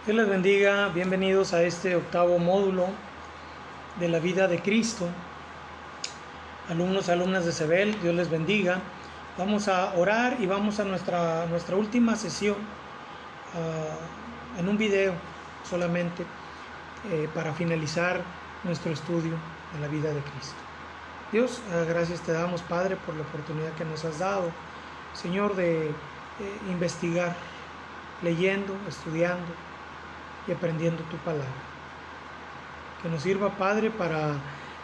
Dios les bendiga, bienvenidos a este octavo módulo de la vida de Cristo. Alumnos, alumnas de CEBEL, Dios les bendiga. Vamos a orar y vamos a nuestra última sesión en un video solamente para finalizar nuestro estudio de la vida de Cristo. Dios, gracias te damos, Padre, por la oportunidad que nos has dado, Señor, de investigar, leyendo, estudiando y aprendiendo tu palabra. Que nos sirva, Padre, para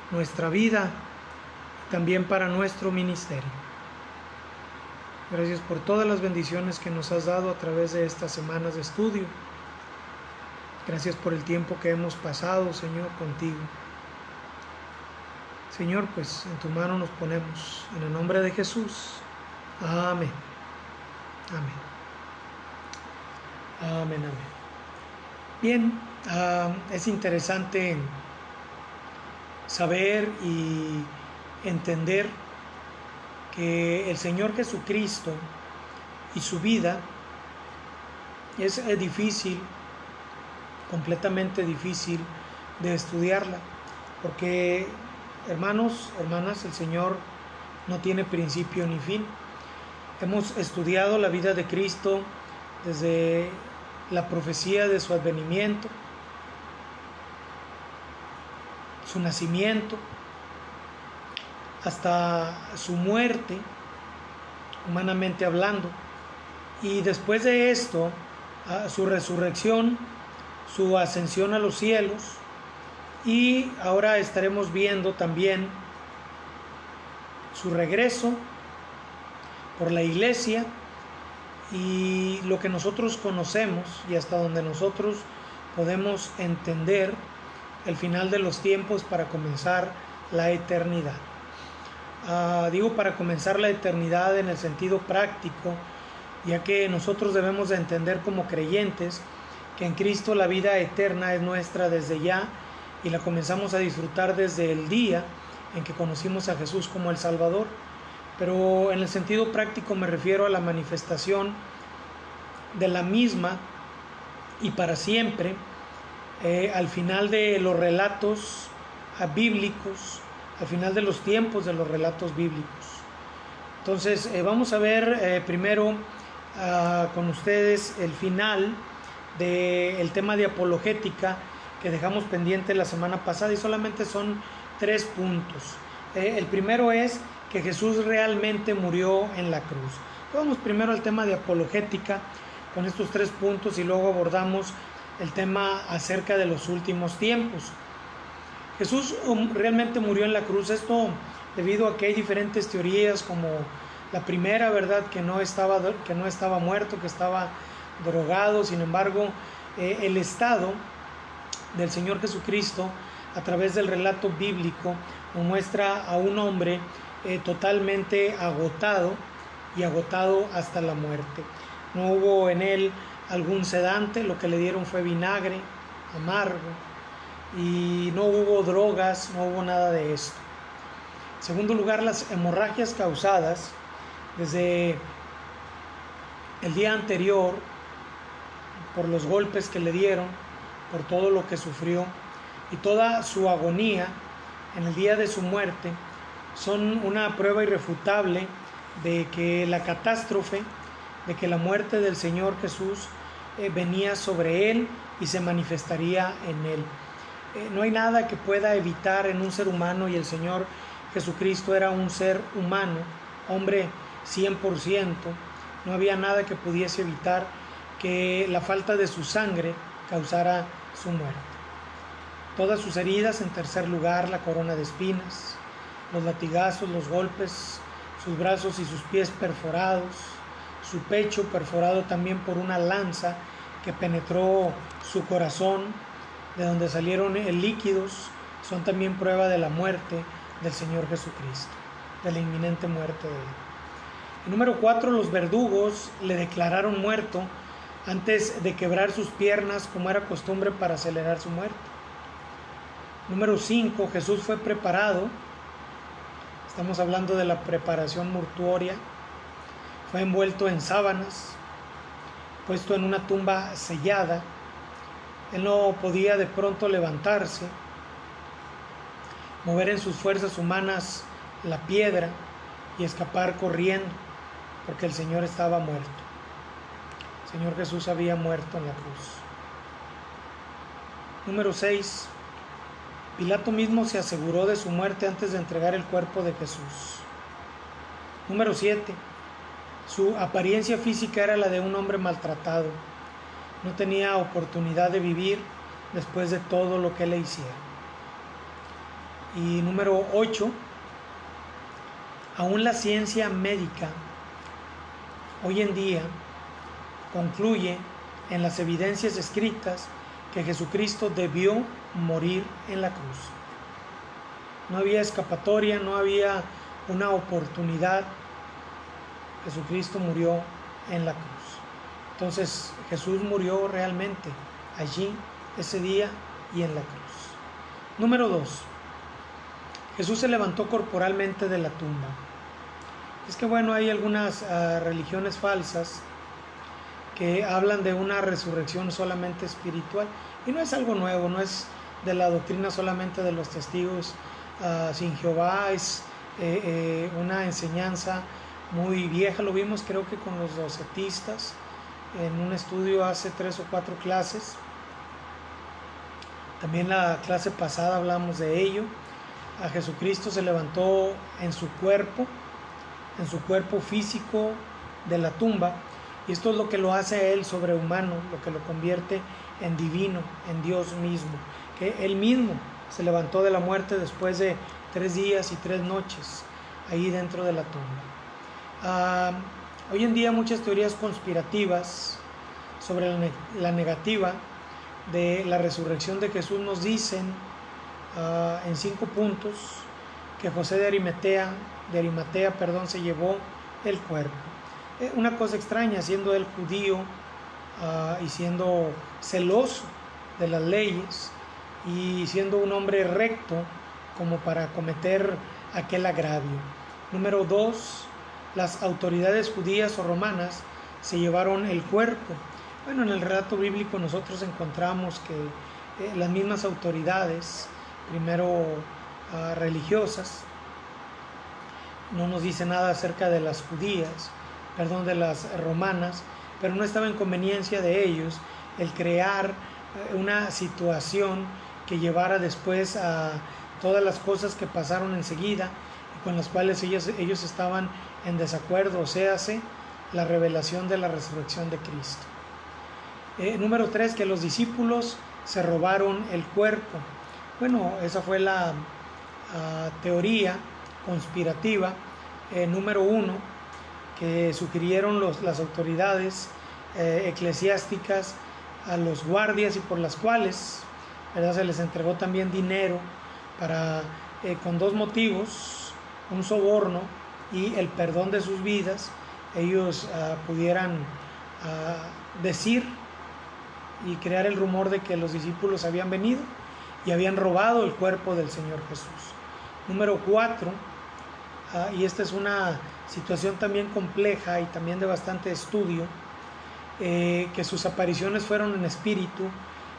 nuestra vida y también para nuestro ministerio. Gracias por todas las bendiciones que nos has dado a través de estas semanas de estudio. Gracias por el tiempo que hemos pasado, Señor, contigo. Señor, pues en tu mano nos ponemos, en el nombre de Jesús. Amén. Amén. Amén, amén. Bien, es interesante saber y entender que el Señor Jesucristo y su vida es difícil, completamente difícil de estudiarla, porque hermanos, hermanas, el Señor no tiene principio ni fin. Hemos estudiado la vida de Cristo desde la profecía de su advenimiento, su nacimiento, hasta su muerte, humanamente hablando, y después de esto, su resurrección, su ascensión a los cielos, y ahora estaremos viendo también su regreso por la iglesia y lo que nosotros conocemos y hasta donde nosotros podemos entender el final de los tiempos para comenzar la eternidad. Digo para comenzar la eternidad en el sentido práctico, ya que nosotros debemos de entender como creyentes que en Cristo la vida eterna es nuestra desde ya y la comenzamos a disfrutar desde el día en que conocimos a Jesús como el Salvador. Pero en el sentido práctico me refiero a la manifestación de la misma y para siempre al final de los relatos bíblicos, al final de los tiempos de los relatos bíblicos. Entonces vamos a ver primero con ustedes el final del tema de apologética que dejamos pendiente la semana pasada, y solamente son 3 puntos. El primero es que Jesús realmente murió en la cruz. Vamos primero al tema de apologética con estos 3 puntos y luego abordamos el tema acerca de los últimos tiempos. Jesús realmente murió en la cruz, esto debido a que hay diferentes teorías, como la primera, ¿verdad?, que no estaba muerto, que estaba drogado. Sin embargo, el estado del Señor Jesucristo a través del relato bíblico nos muestra a un hombre totalmente agotado y agotado hasta la muerte. No hubo en él algún sedante, lo que le dieron fue vinagre amargo, y no hubo drogas, no hubo nada de esto. En segundo lugar, las hemorragias causadas desde el día anterior por los golpes que le dieron, por todo lo que sufrió y toda su agonía en el día de su muerte, son una prueba irrefutable de que la catástrofe, de que la muerte del Señor Jesús venía sobre él y se manifestaría en él. No hay nada que pueda evitar en un ser humano, y el Señor Jesucristo era un ser humano, hombre 100%, no había nada que pudiese evitar que la falta de su sangre causara su muerte. Todas sus heridas, en tercer lugar, la corona de espinas, los latigazos, los golpes, sus brazos y sus pies perforados, su pecho perforado también por una lanza que penetró su corazón, de donde salieron líquidos, son también prueba de la muerte del Señor Jesucristo, de la inminente muerte de él. Y número 4, los verdugos le declararon muerto antes de quebrar sus piernas, como era costumbre para acelerar su muerte. Número 5, Jesús fue preparado. Estamos hablando de la preparación mortuoria. Fue envuelto en sábanas, puesto en una tumba sellada, Él no podía de pronto levantarse, mover en sus fuerzas humanas la piedra y escapar corriendo, porque el Señor estaba muerto. El Señor Jesús había muerto en la cruz. Número 6. Pilato mismo se aseguró de su muerte antes de entregar el cuerpo de Jesús. Número 7. Su apariencia física era la de un hombre maltratado. No tenía oportunidad de vivir después de todo lo que le hicieron. Y número 8. Aún la ciencia médica hoy en día concluye en las evidencias escritas que Jesucristo debió morir en la cruz. No había escapatoria, no había una oportunidad. Jesucristo murió en la cruz. Entonces Jesús murió realmente allí, ese día y en la cruz. Número 2. Jesús se levantó corporalmente de la tumba. Es que bueno, hay algunas religiones falsas que hablan de una resurrección solamente espiritual, y no es algo nuevo, no es de la doctrina solamente de los testigos sin Jehová, es una enseñanza muy vieja. Lo vimos creo que con los docetistas en un estudio hace 3 o 4 clases. También la clase pasada hablamos de ello. A Jesucristo se levantó en su cuerpo físico de la tumba, y esto es lo que lo hace a él sobrehumano, lo que lo convierte en divino, en Dios mismo, que él mismo se levantó de la muerte después de 3 días y 3 noches ahí dentro de la tumba. Hoy en día muchas teorías conspirativas sobre la negativa de la resurrección de Jesús nos dicen en 5 puntos que José de Arimatea se llevó el cuerpo. Una cosa extraña, siendo él judío y siendo celoso de las leyes y siendo un hombre recto como para cometer aquel agravio. Número 2, las autoridades judías o romanas se llevaron el cuerpo. Bueno, en el relato bíblico nosotros encontramos que las mismas autoridades, primero religiosas, no nos dice nada acerca de las de las romanas, pero no estaba en conveniencia de ellos el crear una situación que llevara después a todas las cosas que pasaron enseguida y con las cuales ellos estaban en desacuerdo, o sea, la revelación de la resurrección de Cristo. Número 3, que los discípulos se robaron el cuerpo. Bueno, esa fue la teoría conspirativa número 1 que sugirieron las autoridades eclesiásticas a los guardias, y por las cuales, ¿verdad?, se les entregó también dinero para, con 2 motivos, un soborno y el perdón de sus vidas, ellos pudieran decir y crear el rumor de que los discípulos habían venido y habían robado el cuerpo del Señor Jesús. Número 4, y esta es una situación también compleja y también de bastante estudio, que sus apariciones fueron en espíritu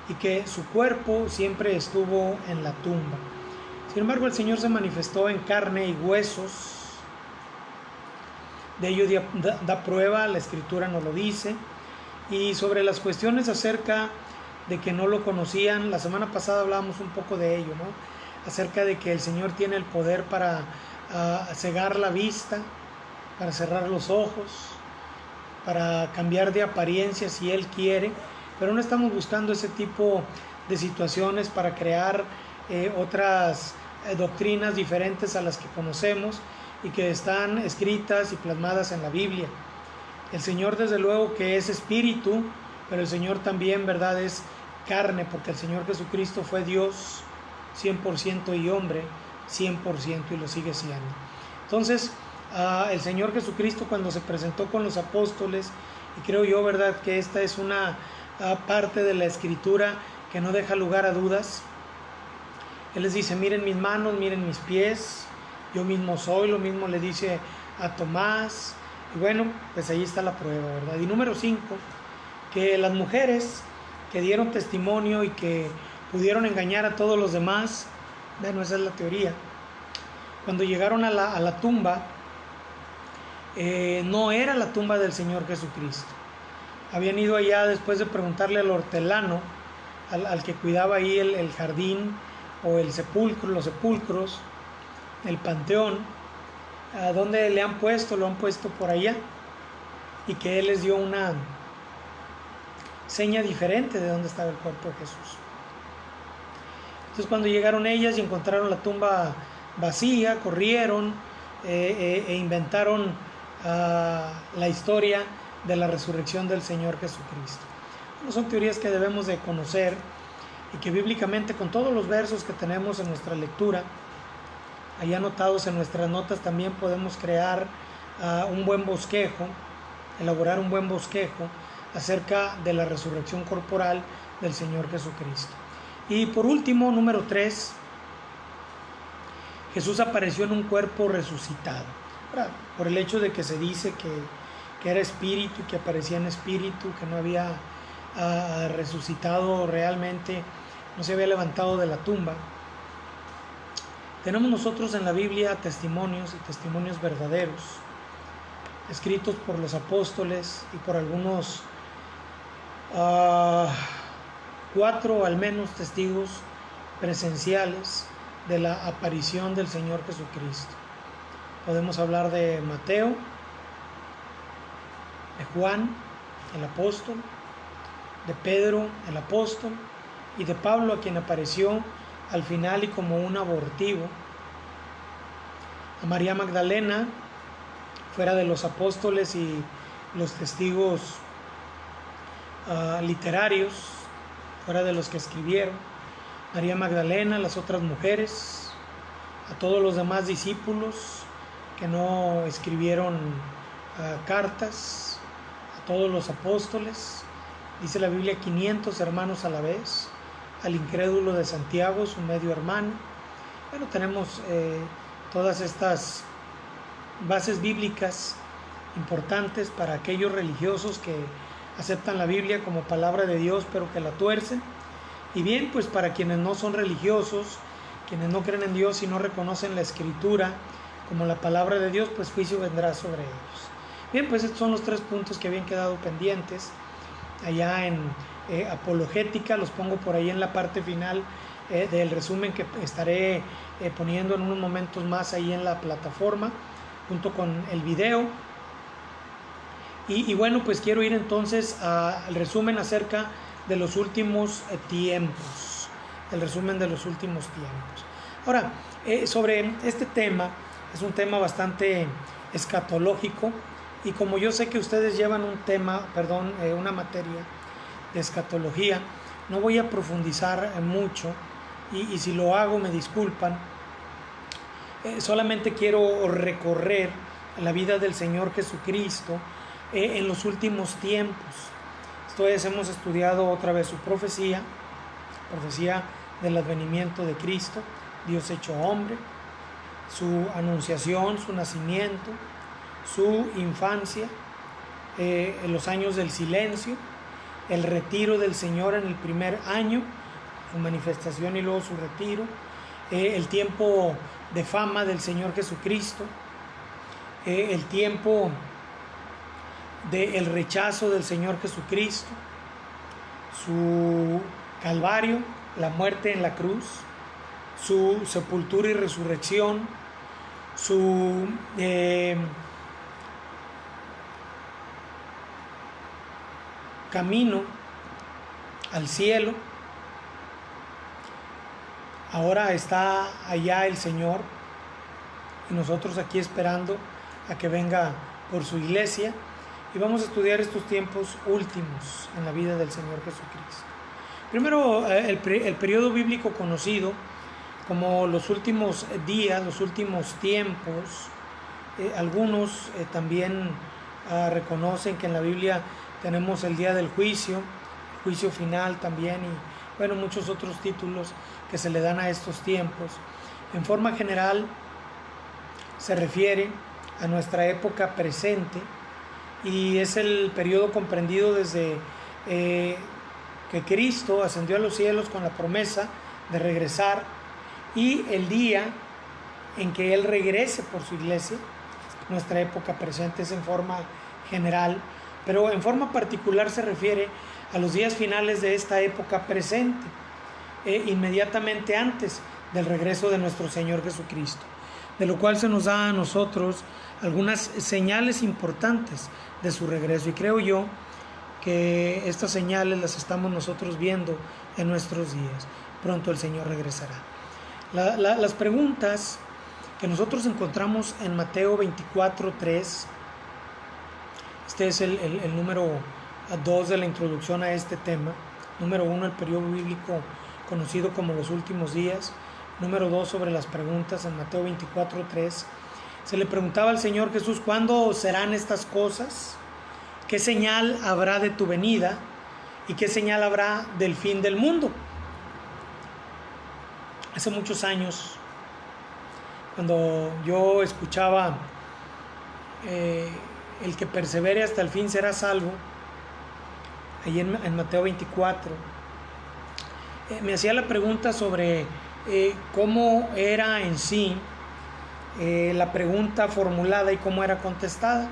y que su cuerpo siempre estuvo en la tumba. Sin embargo, el Señor se manifestó en carne y huesos. De ello da prueba, la Escritura nos lo dice. Y sobre las cuestiones acerca de que no lo conocían, la semana pasada hablábamos un poco de ello, ¿no? Acerca de que el Señor tiene el poder para cegar la vista, para cerrar los ojos, para cambiar de apariencia si Él quiere, pero no estamos buscando ese tipo de situaciones para crear otras doctrinas diferentes a las que conocemos y que están escritas y plasmadas en la Biblia. El Señor desde luego que es espíritu, pero el Señor también, ¿verdad?, es carne, porque el Señor Jesucristo fue Dios 100% y hombre 100%, y lo sigue siendo. Entonces, el Señor Jesucristo, cuando se presentó con los apóstoles, y creo yo, ¿verdad?, que esta es una parte de la Escritura que no deja lugar a dudas. Él les dice: miren mis manos, miren mis pies, yo mismo soy. Lo mismo le dice a Tomás. Y bueno, pues ahí está la prueba, ¿verdad? Y número 5, que las mujeres que dieron testimonio y que pudieron engañar a todos los demás. Bueno, esa es la teoría. Cuando llegaron a la tumba, no era la tumba del Señor Jesucristo. Habían ido allá después de preguntarle al hortelano, al que cuidaba ahí el jardín o el sepulcro, los sepulcros, el panteón, a dónde le han puesto, lo han puesto por allá, y que él les dio una seña diferente de dónde estaba el cuerpo de Jesús. Entonces cuando llegaron ellas y encontraron la tumba vacía, corrieron e inventaron la historia de la resurrección del Señor Jesucristo. Bueno, son teorías que debemos de conocer y que bíblicamente, con todos los versos que tenemos en nuestra lectura, ahí anotados en nuestras notas, también podemos crear un buen bosquejo, elaborar un buen bosquejo acerca de la resurrección corporal del Señor Jesucristo. Y por último, número 3, Jesús apareció en un cuerpo resucitado. Ahora, por el hecho de que se dice que era espíritu, que aparecía en espíritu, que no había resucitado realmente, no se había levantado de la tumba. Tenemos nosotros en la Biblia testimonios y testimonios verdaderos, escritos por los apóstoles y por algunos 4 al menos testigos presenciales de la aparición del Señor Jesucristo. Podemos hablar de Mateo, de Juan, el apóstol, de Pedro, el apóstol, y de Pablo, a quien apareció al final y como un abortivo, a María Magdalena, fuera de los apóstoles y los testigos literarios, fuera de los que escribieron, María Magdalena, las otras mujeres, a todos los demás discípulos que no escribieron cartas, a todos los apóstoles, dice la Biblia 500 hermanos a la vez, al incrédulo de Santiago, su medio hermano. Bueno, tenemos todas estas bases bíblicas importantes para aquellos religiosos que aceptan la Biblia como palabra de Dios, pero que la tuercen. Y bien, pues para quienes no son religiosos, quienes no creen en Dios y no reconocen la Escritura como la palabra de Dios, pues juicio vendrá sobre ellos. Bien, pues estos son los 3 puntos que habían quedado pendientes allá en apologética. Los pongo por ahí en la parte final del resumen que estaré poniendo en unos momentos más ahí en la plataforma, junto con el video. Y bueno, pues quiero ir entonces al resumen acerca de los últimos tiempos, el resumen de los últimos tiempos. Ahora, sobre este tema, es un tema bastante escatológico, y como yo sé que ustedes llevan una materia de escatología, no voy a profundizar mucho, y si lo hago me disculpan. Solamente quiero recorrer la vida del Señor Jesucristo en los últimos tiempos. Entonces hemos estudiado otra vez su profecía del advenimiento de Cristo, Dios hecho hombre, su anunciación, su nacimiento, su infancia, los años del silencio, el retiro del Señor en el primer año, su manifestación y luego su retiro, el tiempo de fama del Señor Jesucristo, el tiempo del rechazo del Señor Jesucristo, su calvario, la muerte en la cruz, su sepultura y resurrección, su camino al cielo. Ahora está allá el Señor y nosotros aquí esperando a que venga por su iglesia, y vamos a estudiar estos tiempos últimos en la vida del Señor Jesucristo. Primero, el periodo bíblico conocido como los últimos días, los últimos tiempos. Algunos también reconocen que en la Biblia tenemos el día del juicio final también, y bueno, muchos otros títulos que se le dan a estos tiempos. En forma general se refiere a nuestra época presente, y es el periodo comprendido desde que Cristo ascendió a los cielos con la promesa de regresar, y el día en que Él regrese por su iglesia. Nuestra época presente es en forma general, pero en forma particular se refiere a los días finales de esta época presente, inmediatamente antes del regreso de nuestro Señor Jesucristo, de lo cual se nos da a nosotros algunas señales importantes de su regreso, y creo yo que estas señales las estamos nosotros viendo en nuestros días. Pronto el Señor regresará. Las preguntas que nosotros encontramos en Mateo 24:3, este es el número 2 de la introducción a este tema. Número 1, el periodo bíblico conocido como los últimos días. Número 2, sobre las preguntas en Mateo 24:3. Se le preguntaba al Señor Jesús: ¿cuándo serán estas cosas? ¿Qué señal habrá de tu venida? ¿Y qué señal habrá del fin del mundo? Hace muchos años, cuando yo escuchaba el que persevere hasta el fin será salvo, ahí en Mateo 24, me hacía la pregunta sobre cómo era en sí la pregunta formulada y cómo era contestada.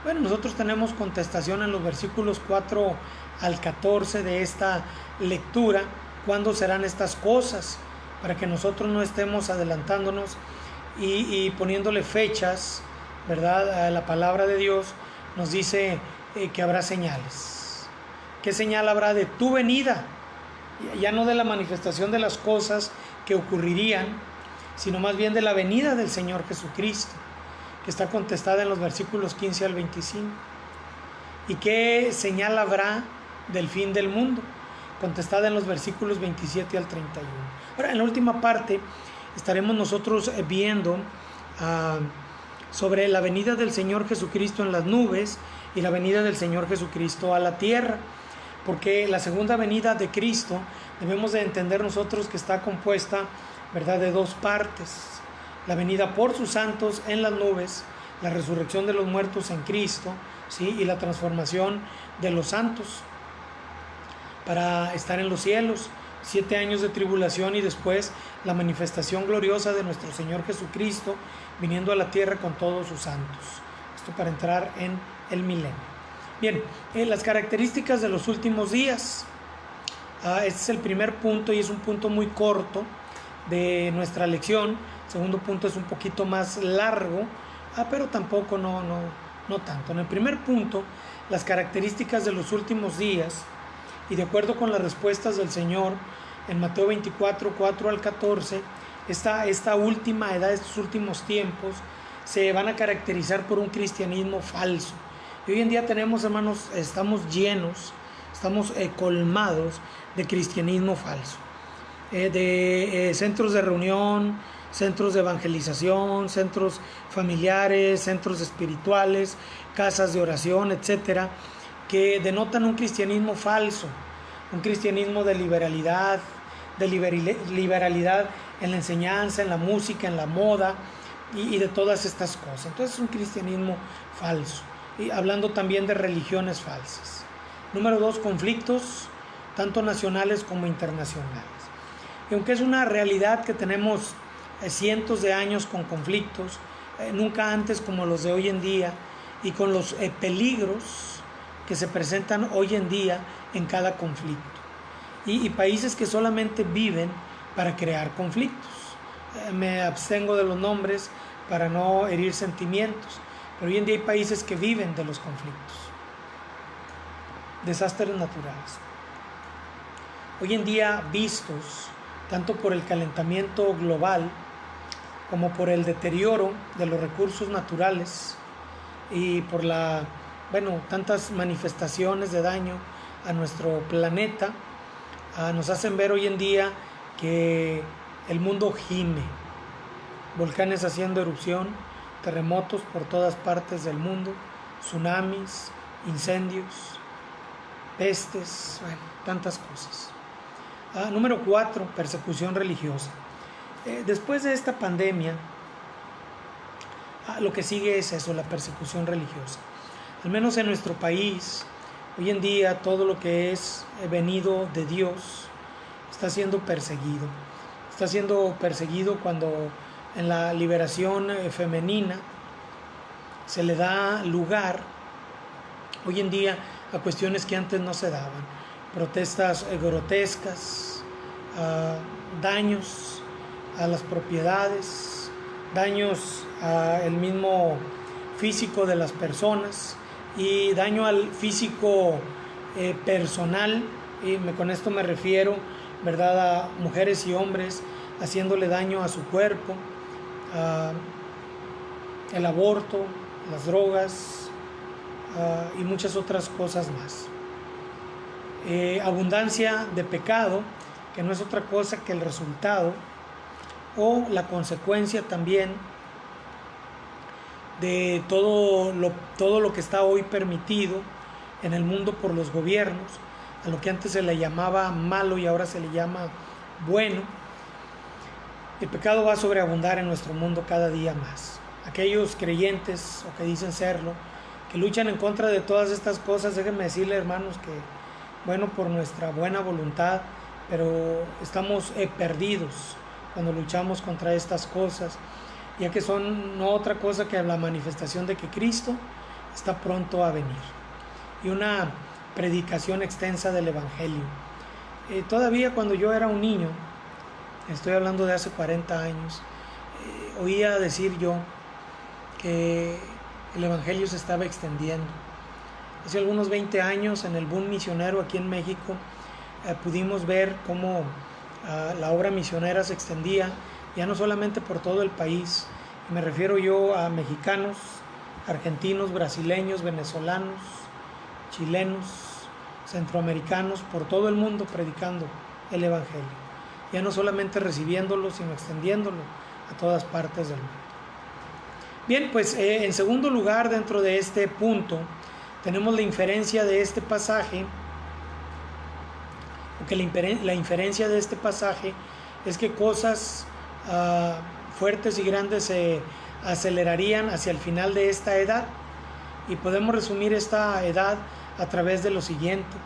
Bueno, nosotros tenemos contestación en los versículos 4 al 14 de esta lectura. ¿Cuándo serán estas cosas? Para que nosotros no estemos adelantándonos y poniéndole fechas, ¿verdad? A la palabra de Dios nos dice que habrá señales. ¿Qué señal habrá de tu venida? Ya no de la manifestación de las cosas que ocurrirían, sino más bien de la venida del Señor Jesucristo, que está contestada en los versículos 15 al 25. ¿Y qué señal habrá del fin del mundo? Contestada en los versículos 27 al 31. Ahora, en la última parte estaremos nosotros viendo sobre la venida del Señor Jesucristo en las nubes y la venida del Señor Jesucristo a la tierra, porque la segunda venida de Cristo debemos de entender nosotros que está compuesta, ¿verdad?, de dos partes: la venida por sus santos en las nubes, la resurrección de los muertos en Cristo, ¿sí?, y la transformación de los santos para estar en los cielos, 7 años de tribulación y después la manifestación gloriosa de nuestro Señor Jesucristo viniendo a la tierra con todos sus santos. Esto para entrar en el milenio. Bien, las características de los últimos días. Este es el primer punto y es un punto muy corto de nuestra lección. El segundo punto es un poquito más largo, pero tampoco no tanto. En el primer punto, las características de los últimos días, y de acuerdo con las respuestas del Señor en Mateo 24, 4 al 14, esta última edad, estos últimos tiempos, se van a caracterizar por un cristianismo falso. Y hoy en día tenemos, hermanos, estamos llenos, estamos colmados de cristianismo falso, de centros de reunión, centros de evangelización, centros familiares, centros espirituales, casas de oración, etcétera, que denotan un cristianismo falso, un cristianismo de liberalidad en la enseñanza, en la música, en la moda y de todas estas cosas. Entonces es un cristianismo falso, y hablando también de religiones falsas. Número 2, conflictos tanto nacionales como internacionales. Y aunque es una realidad que tenemos cientos de años con conflictos, nunca antes como los de hoy en día, y con los peligros que se presentan hoy en día en cada conflicto, y países que solamente viven para crear conflictos. Me abstengo de los nombres para no herir sentimientos, pero hoy en día hay países que viven de los conflictos. Desastres naturales. Hoy en día, vistos tanto por el calentamiento global como por el deterioro de los recursos naturales y por tantas manifestaciones de daño a nuestro planeta, nos hacen ver hoy en día que el mundo gime. Volcanes haciendo erupción, terremotos por todas partes del mundo, tsunamis, incendios, pestes, tantas cosas. Número 4, persecución religiosa. Después de esta pandemia, lo que sigue es eso, la persecución religiosa. Al menos en nuestro país, Hoy en día todo lo que es venido de Dios está siendo perseguido. Está siendo perseguido cuando en la liberación femenina se le da lugar hoy en día a cuestiones que antes no se daban. Protestas grotescas, daños a las propiedades, daños al mismo físico de las personas y daño al físico personal, y con esto me refiero, ¿verdad?, a mujeres y hombres haciéndole daño a su cuerpo, el aborto, las drogas y muchas otras cosas más. Abundancia de pecado, que no es otra cosa que el resultado o la consecuencia también de todo lo que está hoy permitido en el mundo por los gobiernos, a lo que antes se le llamaba malo y ahora se le llama bueno. El pecado va a sobreabundar en nuestro mundo cada día más. Aquellos creyentes, o que dicen serlo, que luchan en contra de todas estas cosas, déjenme decirle, hermanos, que bueno, por nuestra buena voluntad, pero estamos perdidos cuando luchamos contra estas cosas, ya que son no otra cosa que la manifestación de que Cristo está pronto a venir y una predicación extensa del Evangelio. Todavía cuando yo era un niño, estoy hablando de hace 40 años, oía decir yo que el Evangelio se estaba extendiendo. Hace algunos 20 años, en el boom misionero aquí en México, pudimos ver cómo la obra misionera se extendía ya no solamente por todo el país, me refiero yo a mexicanos, argentinos, brasileños, venezolanos, chilenos, centroamericanos, por todo el mundo predicando el Evangelio, ya no solamente recibiéndolo, sino extendiéndolo a todas partes del mundo. Bien, pues en segundo lugar, dentro de este punto, tenemos la inferencia de este pasaje, porque la inferencia de este pasaje es que cosas fuertes y grandes se acelerarían hacia el final de esta edad, y podemos resumir esta edad a través de lo siguiente: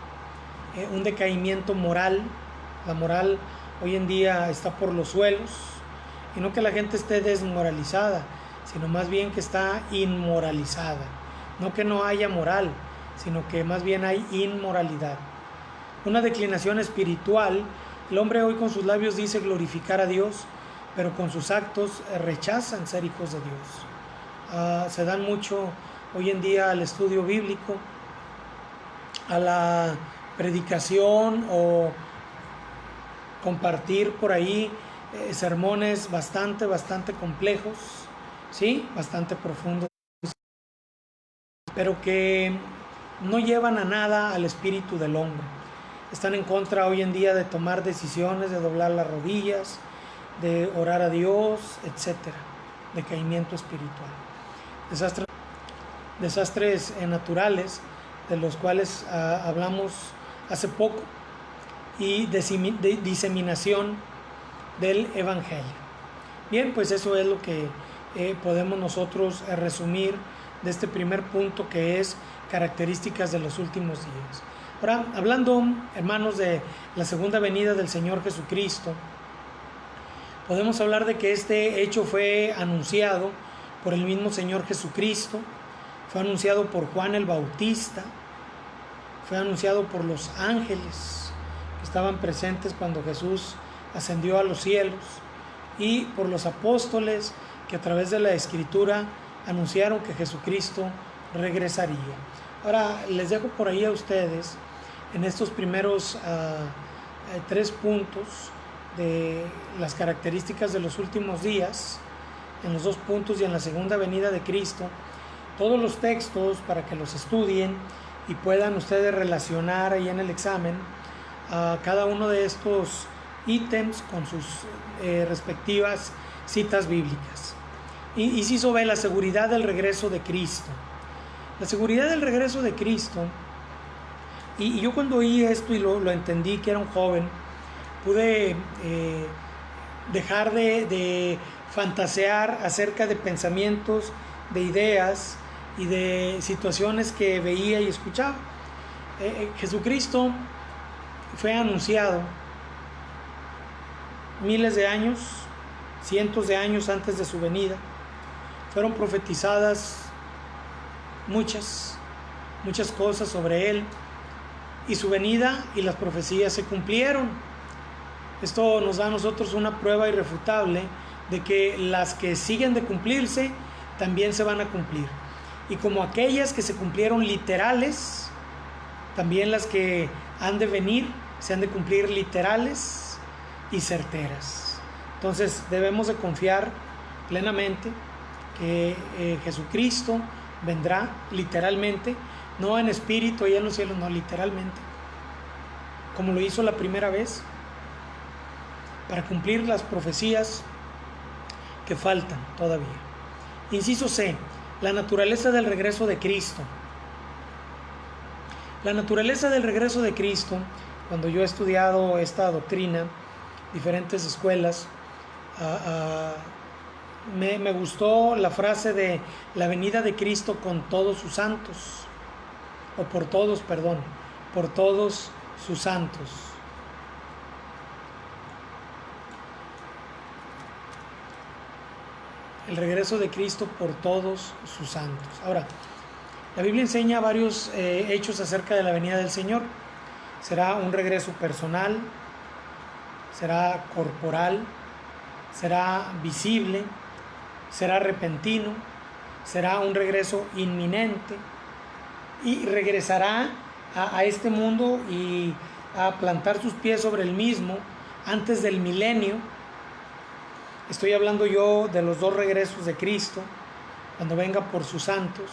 un decaimiento moral. La moral hoy en día está por los suelos, y no que la gente esté desmoralizada, sino más bien que está inmoralizada. No que no haya moral, sino que más bien hay inmoralidad. Una declinación espiritual. El hombre hoy con sus labios dice glorificar a Dios, pero con sus actos rechazan ser hijos de Dios. Se dan mucho hoy en día al estudio bíblico, a la predicación o compartir por ahí sermones bastante complejos, ¿sí? Bastante profundos, pero que no llevan a nada al espíritu del hombre. Están en contra hoy en día de tomar decisiones, de doblar las rodillas, de orar a Dios, etcétera. Decaimiento espiritual. Desastres naturales, de los cuales hablamos hace poco, y diseminación del Evangelio. Bien, pues eso es lo que podemos nosotros resumir de este primer punto, que es características de los últimos días. Ahora, hablando, hermanos, de la segunda venida del Señor Jesucristo, podemos hablar de que este hecho fue anunciado por el mismo Señor Jesucristo, fue anunciado por Juan el Bautista, fue anunciado por los ángeles que estaban presentes cuando Jesús ascendió a los cielos, y por los apóstoles que a través de la Escritura anunciaron que Jesucristo regresaría. Ahora, les dejo por ahí a ustedes, en estos primeros 3 puntos de las características de los últimos días, en los 2 puntos y en la segunda venida de Cristo, todos los textos para que los estudien y puedan ustedes relacionar ahí en el examen a cada uno de estos ítems con sus respectivas citas bíblicas. Inciso B, la seguridad del regreso de Cristo. La seguridad del regreso de Cristo, y yo cuando oí esto y lo entendí, que era un joven, pude dejar de fantasear acerca de pensamientos, de ideas y de situaciones que veía y escuchaba. Jesucristo fue anunciado miles de años, cientos de años antes de su venida. Fueron profetizadas muchas cosas sobre él, y su venida y las profecías se cumplieron. Esto nos da a nosotros una prueba irrefutable de que las que siguen de cumplirse también se van a cumplir. Y como aquellas que se cumplieron literales, también las que han de venir se han de cumplir literales y certeras. Entonces debemos de confiar plenamente que Jesucristo vendrá literalmente, no en espíritu y en los cielos, no, literalmente, como lo hizo la primera vez, para cumplir las profecías que faltan todavía. Inciso C, la naturaleza del regreso de Cristo. La naturaleza del regreso de Cristo, cuando yo he estudiado esta doctrina, diferentes escuelas, me gustó la frase de la venida de Cristo con todos sus santos, o por todos sus santos. El regreso de Cristo por todos sus santos. Ahora, la Biblia enseña varios hechos acerca de la venida del Señor. Será un regreso personal, será corporal, será visible, será repentino, será un regreso inminente, y regresará a este mundo y a plantar sus pies sobre el mismo antes del milenio. Estoy hablando yo de los dos regresos de Cristo, cuando venga por sus santos,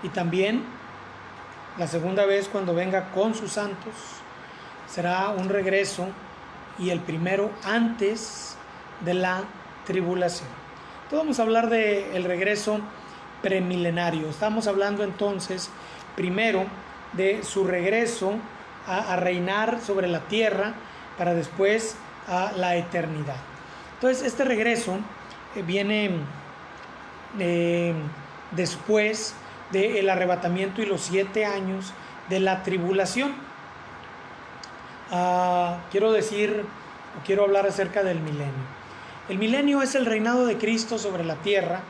y también la segunda vez cuando venga con sus santos. Será un regreso, y el primero antes de la tribulación. Entonces vamos a hablar del regreso premilenario. Estamos hablando entonces primero de su regreso a reinar sobre la tierra, para después a la eternidad. Entonces este regreso viene después del arrebatamiento y los 7 años de la tribulación. Quiero hablar acerca del milenio. El milenio es el reinado de Cristo sobre la tierra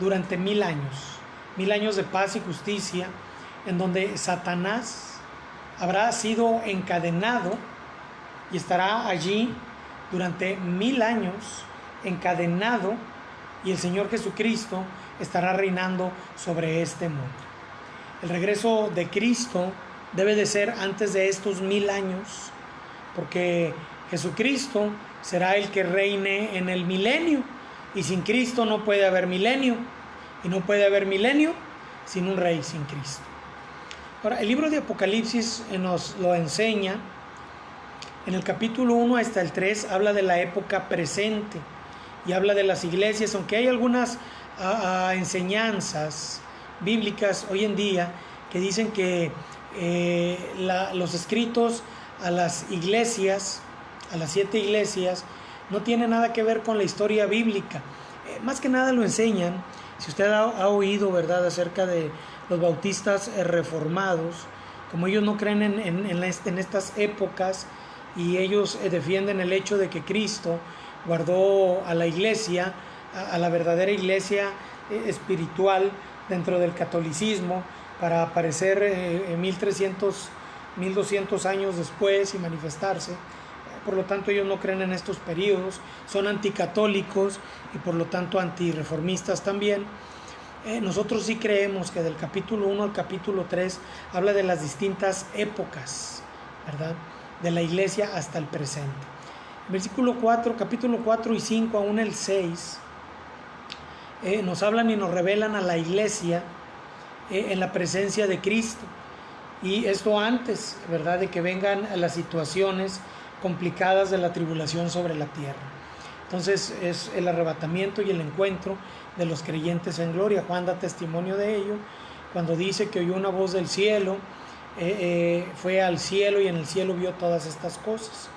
durante 1000 años de paz y justicia, en donde Satanás habrá sido encadenado y estará allí durante 1000 años encadenado, y el Señor Jesucristo estará reinando sobre este mundo. El regreso de Cristo debe de ser antes de estos 1000 años, porque Jesucristo será el que reine en el milenio, y sin Cristo no puede haber milenio, y no puede haber milenio sin un rey, sin Cristo. Ahora, el libro de Apocalipsis nos lo enseña. En el capítulo 1 hasta el 3 habla de la época presente y habla de las iglesias, aunque hay algunas enseñanzas bíblicas hoy en día que dicen que los escritos a las iglesias, a las 7 iglesias, no tienen nada que ver con la historia bíblica. Más que nada lo enseñan, si usted ha oído, ¿verdad?, acerca de los bautistas reformados, como ellos no creen en estas épocas, y ellos defienden el hecho de que Cristo guardó a la iglesia, a la verdadera iglesia espiritual dentro del catolicismo, para aparecer 1200 años después y manifestarse. Por lo tanto, ellos no creen en estos periodos, son anticatólicos y por lo tanto antirreformistas también. Nosotros sí creemos que del capítulo 1 al capítulo 3 habla de las distintas épocas, ¿verdad?, de la iglesia hasta el presente. Versículo 4, capítulo 4 y 5, aún el 6, nos hablan y nos revelan a la iglesia en la presencia de Cristo. Y esto antes, ¿verdad?, de que vengan las situaciones complicadas de la tribulación sobre la tierra. Entonces es el arrebatamiento y el encuentro de los creyentes en gloria. Juan da testimonio de ello cuando dice que oyó una voz del cielo, fue al cielo y en el cielo vio todas estas cosas.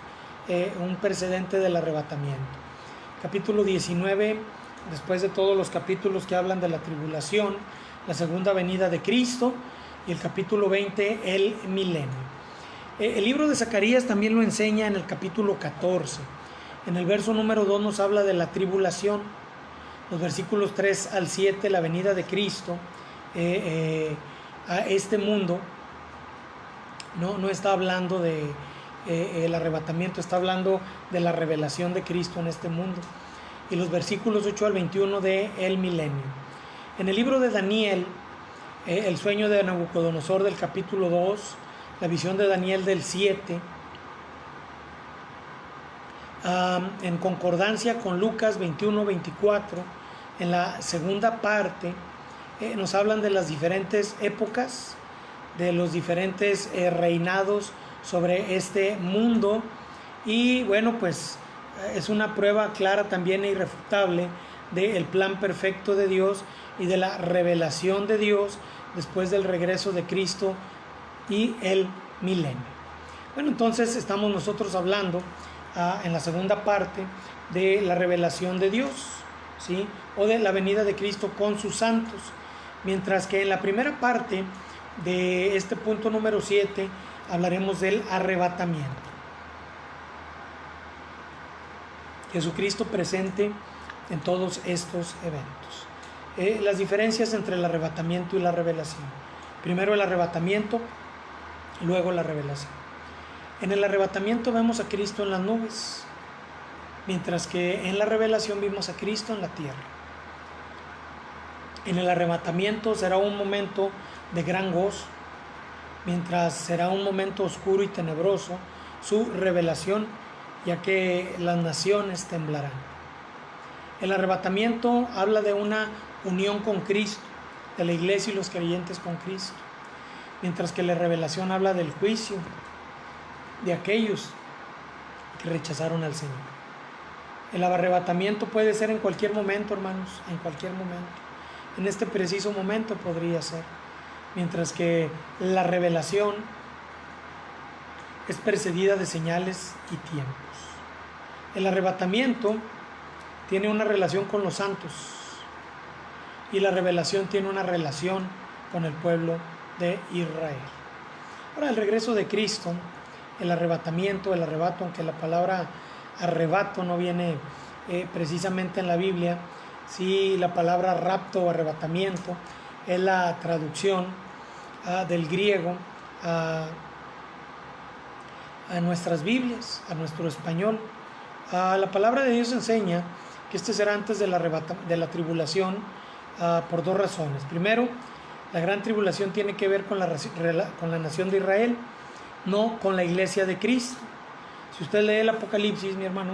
Un precedente del arrebatamiento. Capítulo 19, después de todos los capítulos que hablan de la tribulación, la segunda venida de Cristo, y el capítulo 20 el milenio. El libro de Zacarías también lo enseña en el capítulo 14. En el verso número 2 nos habla de la tribulación. Los versículos 3 al 7, la venida de Cristo a este mundo. No está hablando de el arrebatamiento, está hablando de la revelación de Cristo en este mundo. Y los versículos 8 al 21 de el milenio. En el libro de Daniel, el sueño de Nabucodonosor del capítulo 2, la visión de Daniel del 7, en concordancia con Lucas 21-24, en la segunda parte, nos hablan de las diferentes épocas, de los diferentes reinados sobre este mundo, y bueno, pues es una prueba clara también e irrefutable del plan perfecto de Dios y de la revelación de Dios después del regreso de Cristo y el milenio. Bueno, entonces estamos nosotros hablando en la segunda parte de la revelación de Dios, ¿sí? O de la venida de Cristo con sus santos, mientras que en la primera parte de este punto número 7 hablaremos del arrebatamiento. Jesucristo presente en todos estos eventos. Las diferencias entre el arrebatamiento y la revelación. Primero el arrebatamiento, luego la revelación. En el arrebatamiento vemos a Cristo en las nubes, mientras que en la revelación vimos a Cristo en la tierra. En el arrebatamiento será un momento de gran gozo, mientras será un momento oscuro y tenebroso su revelación, ya que las naciones temblarán. El arrebatamiento habla de una unión con Cristo, de la iglesia y los creyentes con Cristo, mientras que la revelación habla del juicio de aquellos que rechazaron al Señor. El arrebatamiento puede ser en cualquier momento, hermanos, en cualquier momento. En este preciso momento podría ser, mientras que la revelación es precedida de señales y tiempos. El arrebatamiento tiene una relación con los santos y la revelación tiene una relación con el pueblo de Israel. Ahora, el regreso de Cristo, el arrebatamiento, el arrebato, aunque la palabra arrebato no viene precisamente en la Biblia, sí, la palabra rapto o arrebatamiento es la traducción del griego a nuestras Biblias, a nuestro español. La palabra de Dios enseña que este será antes de la tribulación por dos razones. Primero, la gran tribulación tiene que ver con la nación de Israel, no con la iglesia de Cristo. Si usted lee el Apocalipsis, mi hermano,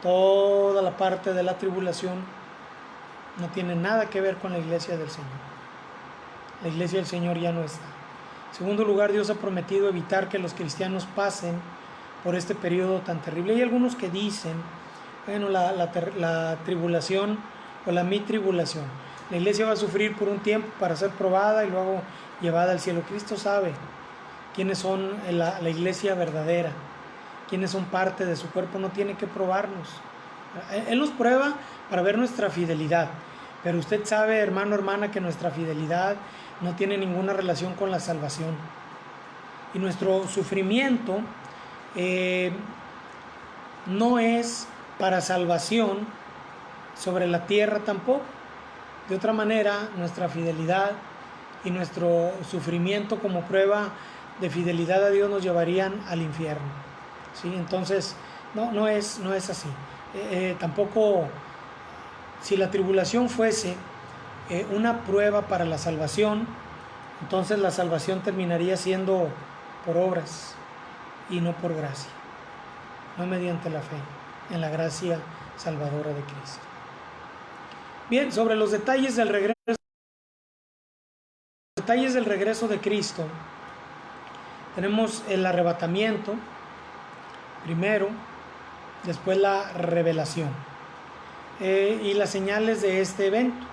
toda la parte de la tribulación no tiene nada que ver con la iglesia del Señor. La iglesia del Señor ya no está. En segundo lugar, Dios ha prometido evitar que los cristianos pasen por este periodo tan terrible. Hay algunos que dicen, bueno, la tribulación o la mi tribulación. La iglesia va a sufrir por un tiempo para ser probada y luego llevada al cielo. Cristo sabe quiénes son la iglesia verdadera, quiénes son parte de su cuerpo. No tiene que probarnos. Él nos prueba para ver nuestra fidelidad. Pero usted sabe, hermano, hermana, que nuestra fidelidad no tiene ninguna relación con la salvación. Y nuestro sufrimiento no es para salvación sobre la tierra tampoco. De otra manera, nuestra fidelidad y nuestro sufrimiento como prueba de fidelidad a Dios nos llevarían al infierno, ¿sí? Entonces, no es así. Tampoco, si la tribulación fuese una prueba para la salvación, entonces la salvación terminaría siendo por obras y no por gracia, no mediante la fe, en la gracia salvadora de Cristo. Bien, sobre los detalles del regreso de Cristo, tenemos el arrebatamiento primero, después la revelación y las señales de este evento.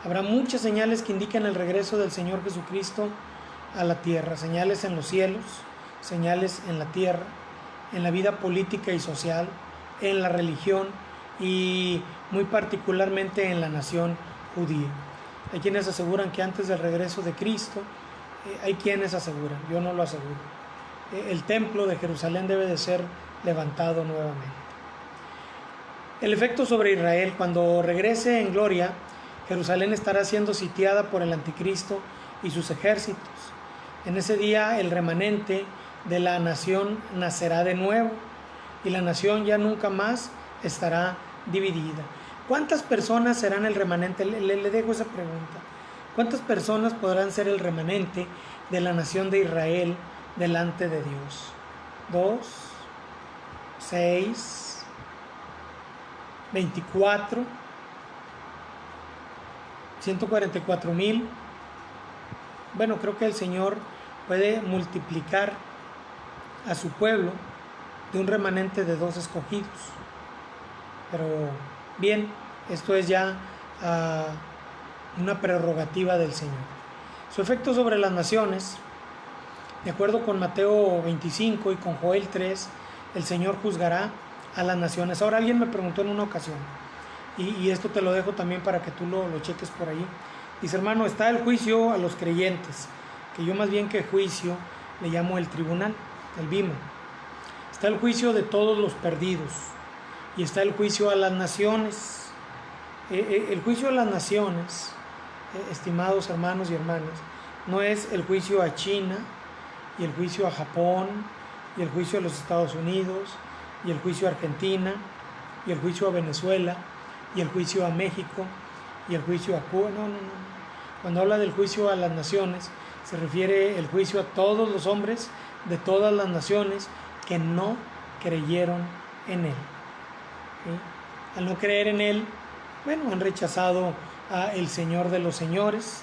Habrá muchas señales que indican el regreso del Señor Jesucristo a la tierra, señales en los cielos, señales en la tierra, en la vida política y social, en la religión y muy particularmente en la nación judía. Hay quienes aseguran que antes del regreso de Cristo Hay quienes aseguran, yo no lo aseguro. El templo de Jerusalén debe de ser levantado nuevamente. El efecto sobre Israel: cuando regrese en gloria, Jerusalén estará siendo sitiada por el anticristo y sus ejércitos. En ese día el remanente de la nación nacerá de nuevo y la nación ya nunca más estará dividida. ¿Cuántas personas serán el remanente? Le dejo esa pregunta. ¿Cuántas personas podrán ser el remanente de la nación de Israel delante de Dios? 2, 6, 24, 144,000. Bueno, creo que el Señor puede multiplicar a su pueblo de un remanente de 2 escogidos. Pero bien, esto es ya una prerrogativa del Señor. Su efecto sobre las naciones: de acuerdo con Mateo 25 y con Joel 3, el Señor juzgará a las naciones. Ahora, alguien me preguntó en una ocasión, y esto te lo dejo también para que tú lo cheques por ahí. Dice: hermano, está el juicio a los creyentes, que yo más bien que juicio le llamo el tribunal, el bima. Está el juicio de todos los perdidos, y está el juicio a las naciones. El juicio a las naciones, estimados hermanos y hermanas, no es el juicio a China, y el juicio a Japón, y el juicio a los Estados Unidos, y el juicio a Argentina, y el juicio a Venezuela, y el juicio a México, y el juicio a Cuba. No. Cuando habla del juicio a las naciones, se refiere el juicio a todos los hombres de todas las naciones que no creyeron en Él. ¿Sí? Al no creer en Él, bueno, han rechazado al Señor de los señores,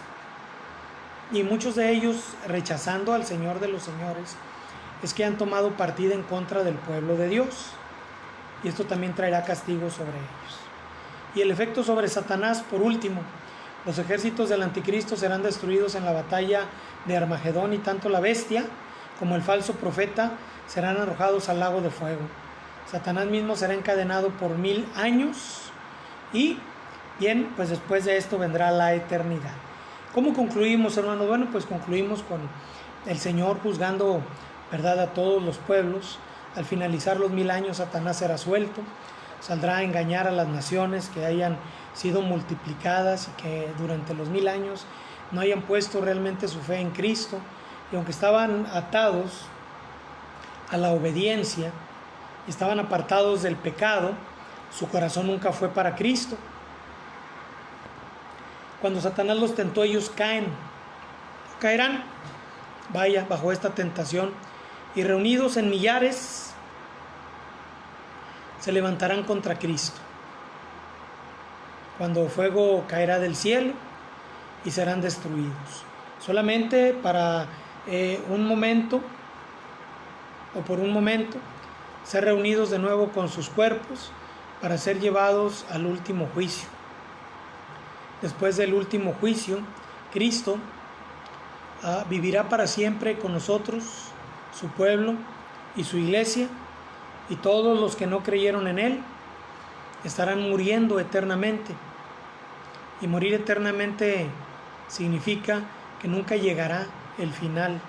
y muchos de ellos, rechazando al Señor de los señores, es que han tomado partida en contra del pueblo de Dios, y esto también traerá castigo sobre ellos. Y el efecto sobre Satanás, por último: los ejércitos del anticristo serán destruidos en la batalla de Armagedón, y tanto la bestia como el falso profeta serán arrojados al lago de fuego. Satanás mismo será encadenado por 1000 años, y bien, pues después de esto vendrá la eternidad. ¿Cómo concluimos, hermanos? Bueno, pues concluimos con el Señor juzgando, ¿verdad?, a todos los pueblos. Al finalizar los 1000 años, Satanás será suelto, saldrá a engañar a las naciones que hayan sido multiplicadas y que durante los 1000 años no hayan puesto realmente su fe en Cristo, y aunque estaban atados a la obediencia, estaban apartados del pecado, su corazón nunca fue para Cristo. Cuando Satanás los tentó, ellos caerán, vaya, bajo esta tentación, y reunidos en millares se levantarán contra Cristo, cuando fuego caerá del cielo y serán destruidos, solamente para un momento, o por un momento, ser reunidos de nuevo con sus cuerpos para ser llevados al último juicio. Después del último juicio, Cristo vivirá para siempre con nosotros, su pueblo y su iglesia, y todos los que no creyeron en Él estarán muriendo eternamente. Y morir eternamente significa que nunca llegará el final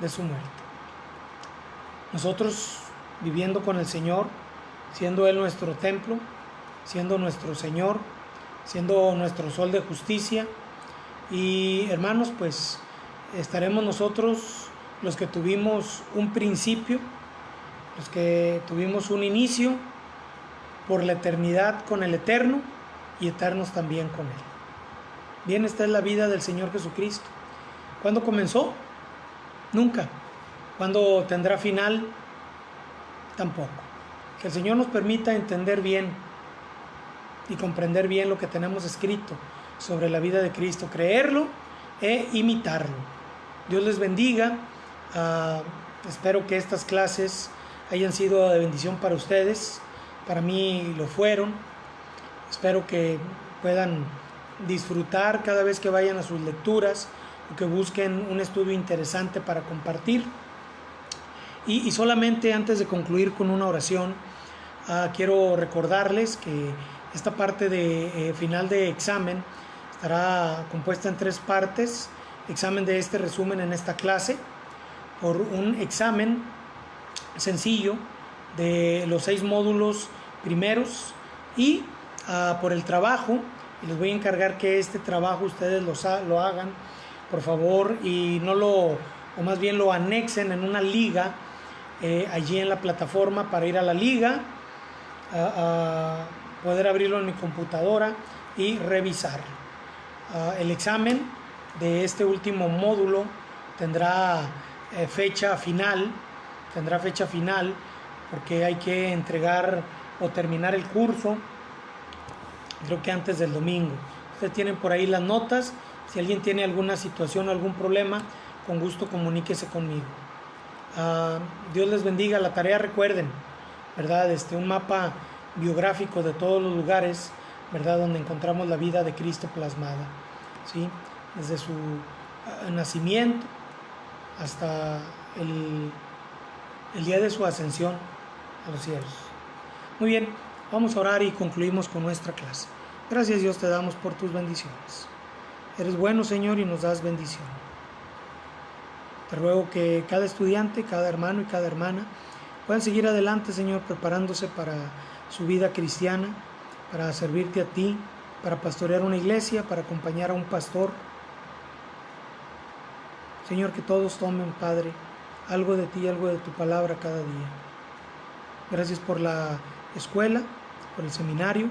de su muerte. Nosotros, viviendo con el Señor, siendo Él nuestro templo, siendo nuestro Señor, siendo nuestro sol de justicia, y hermanos, pues estaremos nosotros los que tuvimos un principio, los que tuvimos un inicio, por la eternidad con el Eterno, y eternos también con Él. Bien, esta es la vida del Señor Jesucristo. ¿Cuándo comenzó? Nunca. ¿Cuándo tendrá final? Tampoco. Que el Señor nos permita entender bien y comprender bien lo que tenemos escrito sobre la vida de Cristo, creerlo e imitarlo. Dios les bendiga. Espero que estas clases hayan sido de bendición para ustedes. Para mí lo fueron. Espero que puedan disfrutar cada vez que vayan a sus lecturas, o que busquen un estudio interesante para compartir. Y solamente antes de concluir con una oración, quiero recordarles que esta parte de final de examen estará compuesta en 3 partes. examen de este resumen en esta clase por un examen sencillo de los 6 módulos primeros y por el trabajo. Y les voy a encargar que este trabajo ustedes lo hagan, por favor, y o más bien lo anexen en una liga allí en la plataforma para ir a la liga, a poder abrirlo en mi computadora y revisarlo. El examen de este último módulo tendrá fecha final, porque hay que entregar o terminar el curso, creo que antes del domingo. Ustedes tienen por ahí las notas. Si alguien tiene alguna situación o algún problema, con gusto comuníquese conmigo. Dios les bendiga. La tarea, recuerden, ¿verdad? Un mapa biográfico de todos los lugares, ¿verdad?, donde encontramos la vida de Cristo plasmada, ¿sí? Desde su nacimiento hasta el día de su ascensión a los cielos. Muy bien, vamos a orar y concluimos con nuestra clase. Gracias, Dios, te damos por tus bendiciones. Eres bueno, Señor, y nos das bendición. Te ruego que cada estudiante, cada hermano y cada hermana puedan seguir adelante, Señor, preparándose para su vida cristiana, para servirte a ti, para pastorear una iglesia, para acompañar a un pastor. Señor, que todos tomen, Padre, algo de ti, algo de tu palabra cada día. Gracias por la escuela, por el seminario,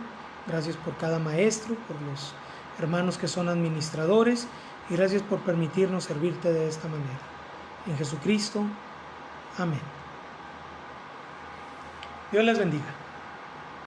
gracias por cada maestro, por los hermanos que son administradores, y gracias por permitirnos servirte de esta manera. En Jesucristo, amén. Dios les bendiga.